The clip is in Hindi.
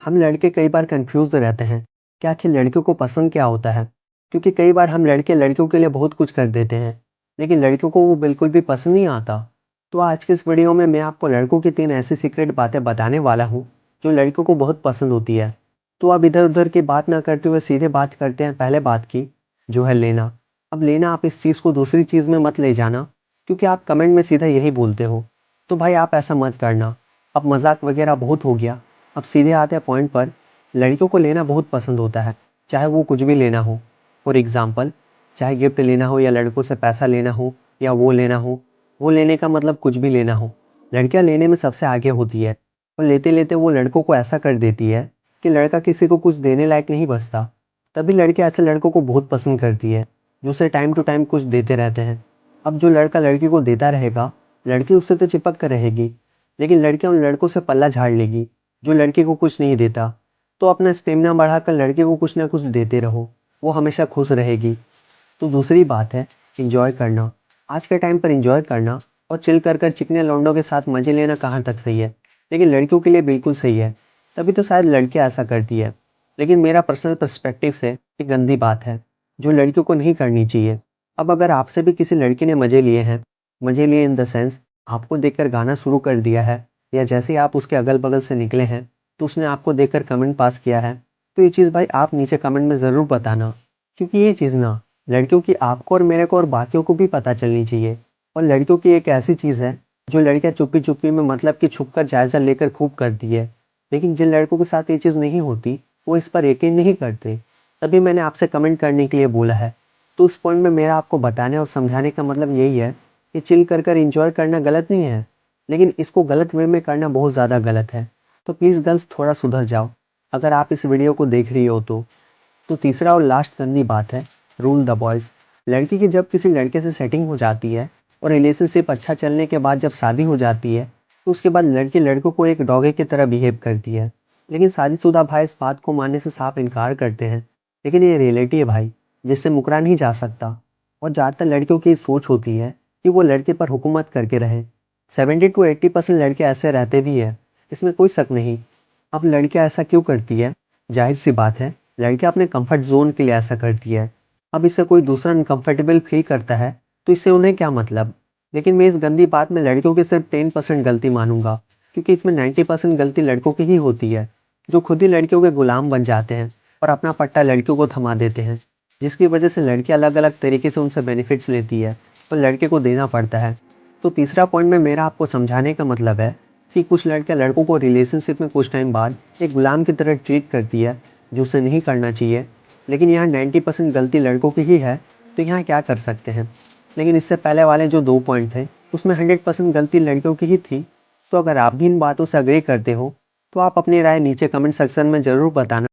हम लड़के कई बार कंफ्यूज रहते हैं कि आखिर लड़कियों को पसंद क्या होता है। क्योंकि कई बार हम लड़के लड़कियों के लिए बहुत कुछ कर देते हैं, लेकिन लड़कियों को वो बिल्कुल भी पसंद नहीं आता। तो आज के इस वीडियो में मैं आपको लड़कों की 3 ऐसी सीक्रेट बातें बताने वाला हूँ जो लड़कियों को बहुत पसंद होती है। तो अब इधर उधर की बात ना करते हुए सीधे बात करते हैं पहले बात की, जो है लेना। अब लेना, आप इस चीज़ को दूसरी चीज़ में मत ले जाना, क्योंकि आप कमेंट में सीधा यही बोलते हो। तो भाई आप ऐसा मत करना। अब मजाक वगैरह बहुत हो गया, अब सीधे आते हैं पॉइंट पर। लड़कियों को लेना बहुत पसंद होता है, चाहे वो कुछ भी लेना हो। फॉर एग्ज़ाम्पल, चाहे गिफ्ट लेना हो या लड़कों से पैसा लेना हो या वो लेना हो। वो लेने का मतलब कुछ भी लेना हो, लड़कियां लेने में सबसे आगे होती है। और लेते लेते वो लड़कों को ऐसा कर देती है कि लड़का किसी को कुछ देने लायक नहीं बचता। तभी लड़की ऐसे लड़कों को बहुत पसंद करती है, जो उसे टाइम टू टाइम कुछ देते रहते हैं। अब जो लड़का लड़की को देता रहेगा, लड़की उससे तो चिपक कर रहेगी, लेकिन लड़कियां उन लड़कों से पल्ला झाड़ लेगी जो लड़के को कुछ नहीं देता। तो अपना स्टेमिना बढ़ाकर लड़के को कुछ ना कुछ देते रहो, वो हमेशा खुश रहेगी। तो दूसरी बात है इंजॉय करना। आज के टाइम पर इंजॉय करना और चिल कर चिकने लौंडों के साथ मज़े लेना कहाँ तक सही है, लेकिन लड़कियों के लिए बिल्कुल सही है। तभी तो शायद लड़कियाँ ऐसा करती है। लेकिन मेरा पर्सनल पर्सपेक्टिव से ये गंदी बात है जो लड़कियों को नहीं करनी चाहिए। अब अगर आपसे भी किसी लड़की ने मज़े लिए हैं, मज़े लिए इन द सेंस आपको देखकर गाना शुरू कर दिया है, या जैसे ही आप उसके अगल बगल से निकले हैं तो उसने आपको देखकर कमेंट पास किया है, तो ये चीज़ भाई आप नीचे कमेंट में ज़रूर बताना। क्योंकि ये चीज़ ना लड़कियों की आपको और मेरे को और बाकियों को भी पता चलनी चाहिए। और लड़कियों की एक ऐसी चीज़ है जो लड़कियां चुप्पी चुप्पी में, मतलब कि छुप कर जायज़ा लेकर खूब करती है। लेकिन जिन लड़कों के साथ ये चीज़ नहीं होती वो इस पर यकीन नहीं करते। तभी मैंने आपसे कमेंट करने के लिए बोला है। तो उस पॉइंट में मेरा आपको बताने और समझाने का मतलब यही है कि चिल कर इंजॉय करना गलत नहीं है, लेकिन इसको गलत वे में करना बहुत ज़्यादा गलत है। तो प्लीज़ गर्ल्स थोड़ा सुधर जाओ, अगर आप इस वीडियो को देख रही हो तो। तीसरा और लास्ट गंदी बात है रूल द बॉयज़। लड़की की जब किसी लड़के से सेटिंग हो जाती है और रिलेशनशिप अच्छा चलने के बाद जब शादी हो जाती है, तो उसके बाद लड़की लड़कों को एक डॉगे की तरह बिहेव करती है। लेकिन शादीशुदा भाई इस बात को मानने से साफ इनकार करते हैं। लेकिन ये रियलिटी है भाई, जिससे मुकरा नहीं जा सकता। और ज़्यादातर लड़कियों की सोच होती है कि वो लड़के पर हुकूमत करके रहें। 70 to 80% लड़के ऐसे रहते भी हैं, इसमें कोई शक नहीं। अब लड़कियां ऐसा क्यों करती है? जाहिर सी बात है, लड़कियां अपने कंफर्ट जोन के लिए ऐसा करती है। अब इससे कोई दूसरा अनकंफर्टेबल फील करता है तो इससे उन्हें क्या मतलब। लेकिन मैं इस गंदी बात में लड़कियों की सिर्फ 10% गलती मानूंगा, क्योंकि इसमें 90% गलती लड़कों की ही होती है, जो खुद ही लड़कियों के गुलाम बन जाते हैं और अपना पट्टा लड़कियों को थमा देते हैं, जिसकी वजह से लड़कियां अलग अलग तरीके से उनसे बेनिफिट्स लेती है और लड़के को देना पड़ता है। तो तीसरा पॉइंट में मेरा आपको समझाने का मतलब है कि कुछ लड़कियां लड़कों को रिलेशनशिप में कुछ टाइम बाद एक गुलाम की तरह ट्रीट करती है, जो उसे नहीं करना चाहिए। लेकिन यहाँ 90% गलती लड़कों की ही है, तो यहाँ क्या कर सकते हैं। लेकिन इससे पहले वाले जो 2 पॉइंट थे उसमें 100% गलती लड़कियों की ही थी। तो अगर आप भी इन बातों से अग्री करते हो तो आप अपनी राय नीचे कमेंट सेक्शन में ज़रूर बताना।